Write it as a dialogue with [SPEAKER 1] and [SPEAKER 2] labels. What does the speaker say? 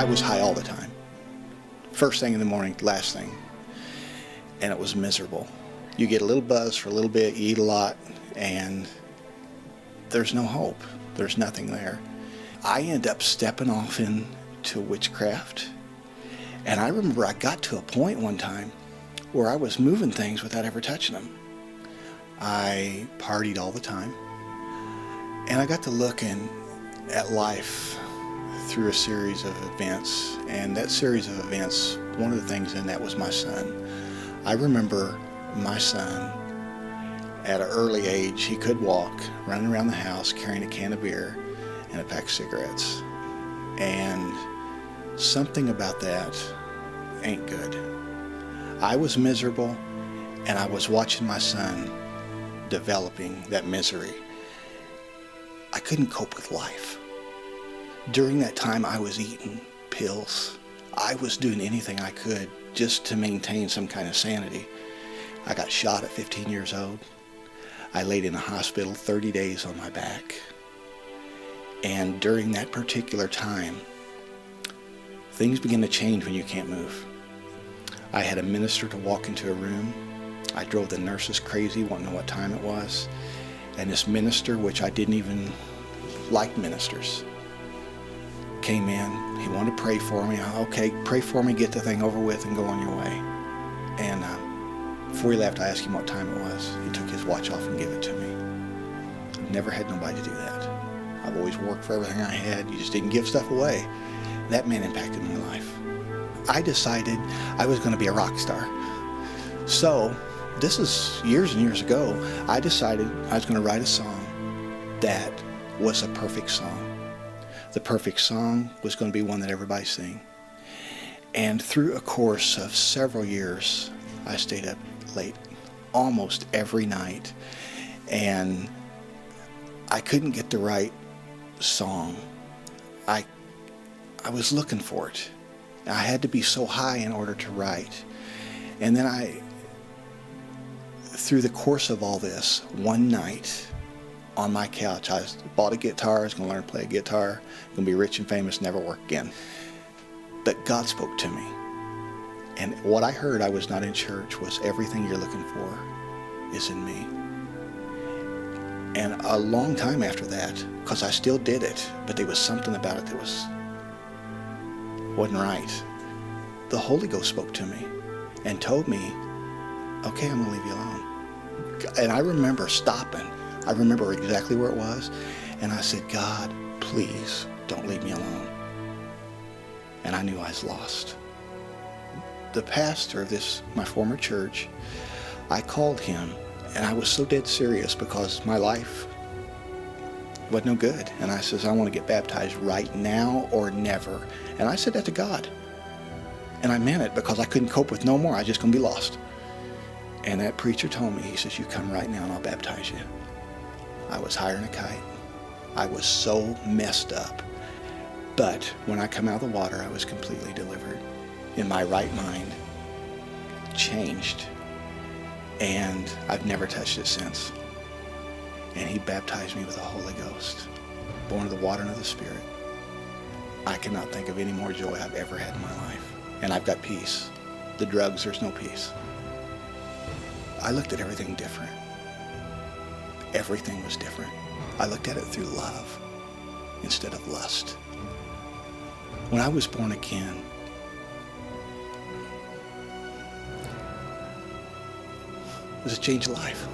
[SPEAKER 1] was high all the time. First thing in the morning, last thing. And it was miserable. You get a little buzz for a little bit, you eat a lot, and there's no hope. There's nothing there. I end up stepping off into witchcraft. And I remember I got to a point one time where I was moving things without ever touching them. I partied all the time. And I got to looking at life through a series of events. And that series of events, one of the things in that was my son. I remember my son, at an early age, he could walk, running around the house, carrying a can of beer and a pack of cigarettes. And something about that ain't good. I was miserable, and I was watching my son developing that misery. I couldn't cope with life. During that time, I was eating pills. I was doing anything I could just to maintain some kind of sanity. I got shot at 15 years old. I laid in a hospital 30 days on my back. And during that particular time, things begin to change when you can't move. I had a minister to walk into a room. I drove the nurses crazy, wanting to know what time it was. And this minister, which I didn't even like ministers, came in. He wanted to pray for me. Okay, pray for me, get the thing over with, and go on your way. And before he left, I asked him what time it was. He took his watch off and gave it to me. I've never had nobody do that. I've always worked for everything I had. You just didn't give stuff away. That man impacted my life. I decided I was going to be a rock star. So, this is years and years ago. I decided I was going to write a song that was a perfect song. The perfect song was going to be one that everybody sing. And through a course of several years, I stayed up late almost every night, and I couldn't get the right song. I was looking for it. I had to be so high in order to write. And then through the course of all this, one night on my couch, I bought a guitar. I was going to learn to play a guitar. Going to be rich and famous, never work again. But God spoke to me. And what I heard, I was not in church, was everything you're looking for is in me. And a long time after that, because I still did it, but there was something about it that wasn't right. The Holy Ghost spoke to me and told me, okay, I'm going to leave you alone. And I remember stopping. I remember exactly where it was. And I said, God, please don't leave me alone. And I knew I was lost. The pastor of my former church, I called him, and I was so dead serious because my life wasn't no good. And I says, I want to get baptized right now or never. And I said that to God. And I meant it because I couldn't cope with no more. I was just going to be lost. And that preacher told me, he says, you come right now and I'll baptize you. I was higher than a kite. I was so messed up. But when I come out of the water, I was completely delivered. In my right mind, changed. And I've never touched it since. And he baptized me with the Holy Ghost, born of the water and of the Spirit. I cannot think of any more joy I've ever had in my life. And I've got peace. The drugs, there's no peace. I looked at everything different. Everything was different. I looked at it through love instead of lust. When I was born again, it was a change of life.